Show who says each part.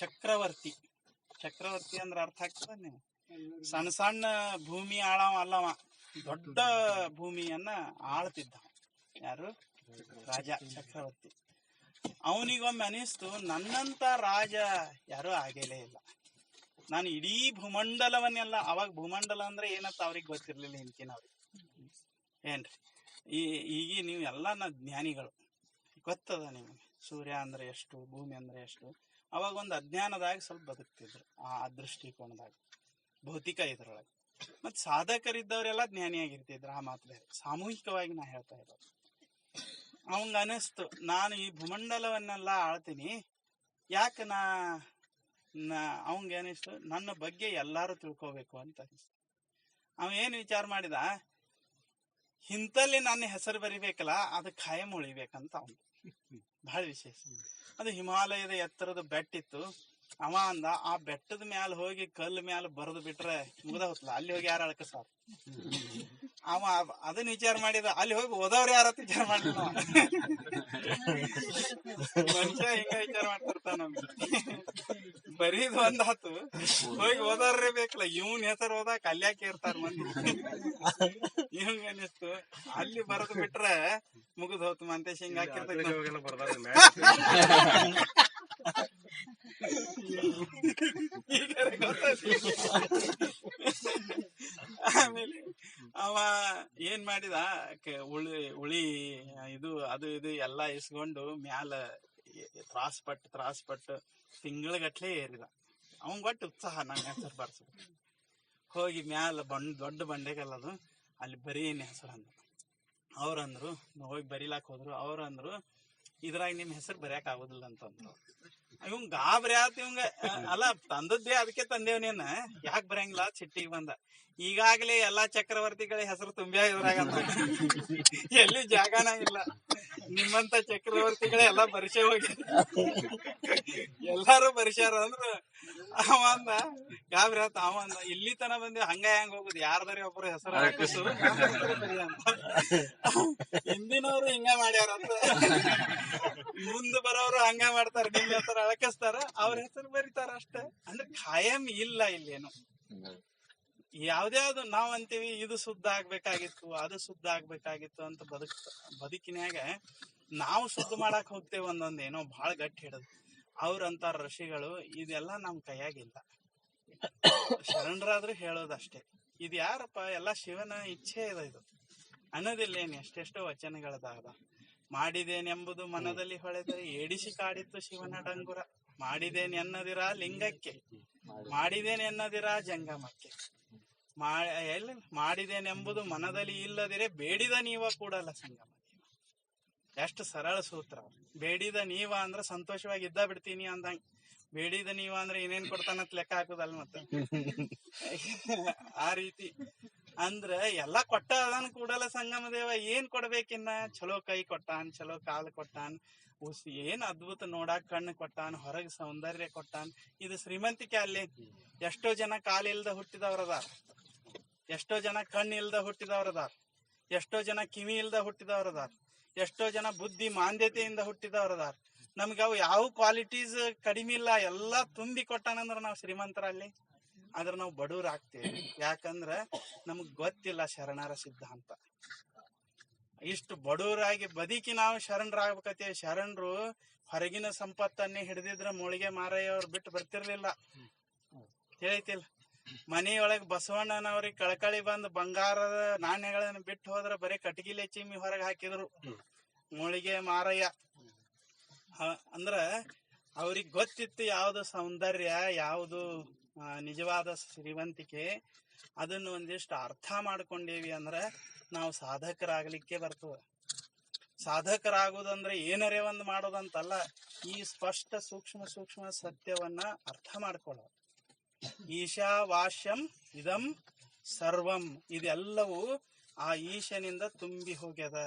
Speaker 1: ಚಕ್ರವರ್ತಿ ಚಕ್ರವರ್ತಿ ಅಂದ್ರ ಅರ್ಥ ಆಗ್ತದ ನೀವು? ಸಣ್ಣ ಸಣ್ಣ ಭೂಮಿ ಆಳವ ಅಲ್ಲವ, ದೊಡ್ಡ ಭೂಮಿಯನ್ನ ಆಳ್ತಿದ್ದ. ಯಾರು? ರಾಜ ಚಕ್ರವರ್ತಿ. ಅವನಿಗೊಮ್ಮೆ ಅನಿಸ್ತು, ನನ್ನಂತ ರಾಜ ಯಾರು ಆಗೇಲೇ ಇಲ್ಲ. ನಾನು ಇಡೀ ಭೂಮಂಡಲವನ್ನೆಲ್ಲ, ಅವಾಗ ಭೂಮಂಡಲ ಅಂದ್ರೆ ಏನಂತ ಅವ್ರಿಗೆ ಗೊತ್ತಿರ್ಲಿಲ್ಲ, ಹಿಂದಿನವ್ರಿಗೆ. ಏನ್ರಿ ಈಗ ನೀವು ಎಲ್ಲ ಜ್ಞಾನಿಗಳು, ಗೊತ್ತದ ನಿಮ್ಗೆ ಸೂರ್ಯ ಅಂದ್ರೆ ಎಷ್ಟು, ಭೂಮಿ ಅಂದ್ರೆ ಎಷ್ಟು. ಅವಾಗ ಒಂದು ಅಜ್ಞಾನದಾಗ ಸ್ವಲ್ಪ ಬದುಕ್ತಿದ್ರು, ಆ ದೃಷ್ಟಿಕೋನದಾಗ, ಭೌತಿಕ ಇದ್ರೊಳಗೆ. ಮತ್ ಸಾಧಕರಿದ್ದವರೆಲ್ಲ ಜ್ಞಾನಿಯಾಗಿರ್ತಿದ್ರು. ಆ ಮಾತು ಬೇರೆ, ಸಾಮೂಹಿಕವಾಗಿ ನಾ ಹೇಳ್ತಾ ಇರೋದು. ಅವಂಗ ಅನಿಸ್ತು, ನಾನು ಈ ಭೂಮಂಡಲವನ್ನೆಲ್ಲ ಆಳ್ತೀನಿ, ಯಾಕೆ ಅವಂಗ ಅನಿಸ್ತು, ನನ್ನ ಬಗ್ಗೆ ಎಲ್ಲಾರು ತಿಳ್ಕೋಬೇಕು ಅಂತ ಅನಿಸ್ತು. ಅವ ಏನ್ ವಿಚಾರ ಮಾಡಿದ, ಇಂತಲ್ಲಿ ನನ್ನ ಹೆಸರು ಬರಿಬೇಕಲ್ಲ, ಅದು ಖಾಯಂ ಉಳಿಬೇಕಂತ ಅವನು. ಬಹಳ ವಿಶೇಷ. ಅದು ಹಿಮಾಲಯದ ಎತ್ತರದ ಬೆಟ್ಟಿತ್ತು. ಅವ ಅಂದ, ಆ ಬೆಟ್ಟದ ಮ್ಯಾಲ ಹೋಗಿ ಕಲ್ಲು ಮ್ಯಾಲ ಬರೆದು ಬಿಟ್ರೆ ಮುಗ್ದ ಹೋಗ್ತಲ್ಲ, ಅಲ್ಲಿ ಹೋಗಿ ಯಾರು ಅಳ್ಕಸಾರ. ಅವ ಅದನ್ನ ವಿಚಾರ ಮಾಡಿದ, ಅಲ್ಲಿ ಹೋಗಿ ಓದವ್ರು ಯಾರತ್ತ ವಿಚಾರ ಮಾಡಿದ. ಮನುಷ್ಯ ಹಿಂಗ ವಿಚಾರ ಮಾಡ್ತಿರ್ತಾನ. ಬರೀದ್ ಒಂದಾತು, ಹೋಗಿ ಓದವ್ರೇ ಬೇಕಲ್ಲ, ಇವನ್ ಹೆಸರು ಓದಾಕ ಅಲ್ಯಾಕೆ ಇರ್ತಾರ ಮಂದಿ. ಇವಂಗ ಅನಿಸ್ತು, ಅಲ್ಲಿ ಬರೆದು ಬಿಟ್ರೆ ಮುಗಿದ್ ಹೋತು, ಮಂತೇಶ್ ಹಿಂಗ ಹಾಕಿರ್ತೈತಿ. ಆಮೇಲೆ ಅವ ಏನ್ ಮಾಡಿದ, ಉಳಿ ಇದು ಅದು ಇದು ಎಲ್ಲಾ ಇಸ್ಕೊಂಡು ಮ್ಯಾಲ ತ್ರಾಸ್ ಪಟ್ಟು ತಿಂಗಳಗಟ್ಲೆ ಏರಿದ. ಅವಂಗ ಒಟ್ಟು ಉತ್ಸಾಹ, ನನ್ನ ಹೆಸರು ಬರ್ಸ್ಬೇಕು. ಹೋಗಿ ಮ್ಯಾಲ ದೊಡ್ಡ ಬಂಡೆಗಲ್ಲದು, ಅಲ್ಲಿ ಬರೀ ಹೆಸರು ಅಂದ್ರು. ಅವ್ರಂದ್ರು, ಹೋಗಿ ಬರೀಲಾಕ್ ಹೋದ್ರು. ಅವ್ರಂದ್ರು, ಇದ್ರಾಗ ನಿಮ್ ಹೆಸರು ಬರೆಯಕ್ ಆಗುದಿಲ್ಲ ಅಂತಂದ್ರು. ಇವಂಗ ಗಾಬರಿ ಆತ. ಇವಂಗ ಅಲ್ಲ, ತಂದದ್ದೇ ಅದಕ್ಕೆ ತಂದೇವ್, ನೀನ್ ಯಾಕೆ ಬರಂಗಿಲ್ಲ ಸಿಟ್ಟಿಗೆ ಬಂದ. ಈಗಾಗ್ಲೇ ಎಲ್ಲಾ ಚಕ್ರವರ್ತಿಗಳ ಹೆಸರು ತುಂಬ್ಯಾ ಇದ್ರಾಗಂತ, ಎಲ್ಲಿ ಜಾಗನ ಇಲ್ಲ. ನಿಮ್ಮಂತ ಚಕ್ರವರ್ತಿಗಳೇ ಎಲ್ಲಾ ಬರ್ಸೆ ಹೋಗಿ ಎಲ್ಲಾರು ಬರ್ಸ್ಯಾರ ಅಂದ್ರ ಅವ ಅಂದ, ಗಾಬರಿ ಆತ. ಅವ ಅಂದ, ಇಲ್ಲಿ ತನ ಬಂದಿ, ಹಂಗ ಹೆಂಗ್ ಹೋಗುದು, ಯಾರ್ದಾರೆ ಒಬ್ಬರು ಹೆಸರು ಹಾಕಿಸು ಅಂತ. ಹಿಂದಿನವ್ರು ಹಿಂಗ ಮಾಡ್ಯಾರಂತ, ಮುಂದ್ ಬರೋರು ಹಂಗ ಮಾಡ್ತಾರ, ನಿಮ್ ಹೆಸರು ಅಳಕಿಸ್ತಾರ, ಅವ್ರ ಹೆಸರು ಬರೀತಾರ ಅಷ್ಟೇ. ಅಂದ್ರೆ ಖಾಯಂ ಇಲ್ಲ ಇಲ್ಲೇನು. ಯಾವ್ದ್ಯಾವ್ದು ನಾವ್ ಅಂತೀವಿ, ಇದು ಶುದ್ಧ ಆಗ್ಬೇಕಾಗಿತ್ತು, ಅದು ಶುದ್ಧ ಆಗ್ಬೇಕಾಗಿತ್ತು ಅಂತ ಬದುಕಿನ್ಯಾಗ ನಾವು ಶುದ್ಧ ಮಾಡಕ್ ಹೋಗ್ತೇವೆ. ಒಂದೊಂದ್ ಏನೋ ಬಹಳ ಗಟ್ಟಿ ಹಿಡದು. ಅವ್ರಂತಾರ ಋಷಿಗಳು, ಇದೆಲ್ಲಾ ನಮ್ ಕೈಯಾಗಿಲ್ಲ, ಶರಣರಾದ್ರೂ ಹೇಳೋದಷ್ಟೇ. ಇದು ಯಾರಪ್ಪ, ಎಲ್ಲಾ ಶಿವನ ಇಚ್ಛೆ ಇದೆ ಇದು ಅನ್ನೋದಿಲ್ಲ. ಏನ್ ಎಷ್ಟೆಷ್ಟೋ ವಚನಗಳದಾದ. ಮಾಡಿದೇನೆಂಬುದು ಮನದಲ್ಲಿ ಹೊಳೆದರೆ ಏಡಿಸಿ ಕಾಡಿತ್ತು ಶಿವನ ಡಂಗುರ. ಮಾಡಿದೇನೆನ್ನದಿರ ಲಿಂಗಕ್ಕೆ, ಮಾಡಿದೇನೆನ್ನದಿರ ಜಂಗಮಕ್ಕೆ. ಮಾಡಿದೇನೆಂಬುದು ಮನದಲ್ಲಿ ಇಲ್ಲದಿರೆ ಬೇಡಿದ ನೀವ ಕೂಡಲ್ಲ ಸಂಗಮ. ಎಷ್ಟು ಸರಳ ಸೂತ್ರ. ಬೇಡಿದ ನೀವ ಅಂದ್ರ ಸಂತೋಷವಾಗಿ ಇದ್ದ ಬಿಡ್ತೀನಿ ಅಂದಂಗ, ಬೇಡಿದ ನೀವ ಅಂದ್ರೆ ಏನೇನ್ ಕೊಡ್ತಾನಂತ ಲೆಕ್ಕ ಹಾಕುದಲ್ಲ ಮತ್ತೆ. ಆ ರೀತಿ ಅಂದ್ರ ಎಲ್ಲಾ ಕೊಟ್ಟ ಅದನ್ ಕೂಡಲ ಸಂಗಮ ದೇವ. ಏನ್ ಕೊಡ್ಬೇಕಿನ್ನ? ಚಲೋ ಕೈ ಕೊಟ್ಟಾನ್, ಚಲೋ ಕಾಲು ಕೊಟ್ಟಾನ್, ಏನ್ ಅದ್ಭುತ ನೋಡಾಕ್ ಕಣ್ಣು ಕೊಟ್ಟಾನ್, ಹೊರಗ್ ಸೌಂದರ್ಯ ಕೊಟ್ಟಾನ್. ಇದು ಶ್ರೀಮಂತಿಕೆ. ಅಲ್ಲಿ ಎಷ್ಟೋ ಜನ ಕಾಲಿಲ್ದ ಹುಟ್ಟಿದವ್ರದಾರ, ಎಷ್ಟೋ ಜನ ಕಣ್ಣು ಇಲ್ದ ಹುಟ್ಟಿದವ್ರದಾರ, ಎಷ್ಟೋ ಜನ ಕಿವಿ ಇಲ್ದ ಹುಟ್ಟಿದವ್ರದಾರ, ಎಷ್ಟೋ ಜನ ಬುದ್ಧಿ ಮಾಂದ್ಯತೆಯಿಂದ ಹುಟ್ಟಿದವ್ರದಾರ. ನಮ್ಗೆ ಅವು ಯಾವ ಕ್ವಾಲಿಟೀಸ್ ಕಡಿಮೆ ಇಲ್ಲ, ಎಲ್ಲಾ ತುಂಬಿ ಕೊಟ್ಟಾನಂದ್ರ ನಾವು ಶ್ರೀಮಂತರಲ್ಲಿ. ಆದ್ರ ನಾವು ಬಡವ್ರ ಆಗ್ತೇವೆ. ಯಾಕಂದ್ರ ನಮಗ್ ಗೊತ್ತಿಲ್ಲ ಶರಣರ ಸಿದ್ಧಾಂತ. ಇಷ್ಟು ಬಡವರಾಗಿ ಬದುಕಿ ನಾವು ಶರಣರಾಗ್ಬೇಕತ್ತೇವೆ. ಶರಣರು ಹೊರಗಿನ ಸಂಪತ್ತನ್ನೇ ಹಿಡಿದಿದ್ರ ಮೊಳಿಗೆ ಮಾರಯ್ಯವ್ರು ಬಿಟ್ಟು ಬರ್ತಿರ್ಲಿಲ್ಲ. ತಿಳಿತಿಲ್ಲ. ಮನೆಯೊಳಗೆ ಬಸವಣ್ಣನವ್ರಿಗೆ ಕಳಕಳಿ ಬಂದು ಬಂಗಾರದ ನಾಣ್ಯಗಳನ್ನ ಬಿಟ್ಟು ಹೋದ್ರ ಬರೀ ಕಟಗಿಲೆ ಚಿಮ್ಮಿ ಹೊರಗೆ ಹಾಕಿದ್ರು ಮೊಳಿಗೆ ಮಾರಯ್ಯ. ಅಂದ್ರ ಅವ್ರಿಗೆ ಗೊತ್ತಿತ್ತು ಯಾವ್ದು ಸೌಂದರ್ಯ, ಯಾವುದು ನಿಜವಾದ ಶ್ರೀಮಂತಿಕೆ. ಅದನ್ನು ಒಂದಿಷ್ಟು ಅರ್ಥ ಮಾಡ್ಕೊಂಡೇವಿ ಅಂದ್ರ ನಾವು ಸಾಧಕರಾಗ್ಲಿಕ್ಕೆ ಬರ್ತದ. ಸಾಧಕರಾಗುದಂದ್ರೆ ಏನರೇ ಒಂದು ಮಾಡೋದಂತಲ್ಲ, ಈ ಸ್ಪಷ್ಟ ಸೂಕ್ಷ್ಮ ಸತ್ಯವನ್ನ ಅರ್ಥ ಮಾಡ್ಕೊಳ್ಳೋದು. ಈಶಾವಾಸ್ಯಂ ಇದಂ ಸರ್ವಂ, ಇದೆಲ್ಲವೂ ಆ ಈಶನಿಂದ ತುಂಬಿ ಹೋಗ್ಯದ.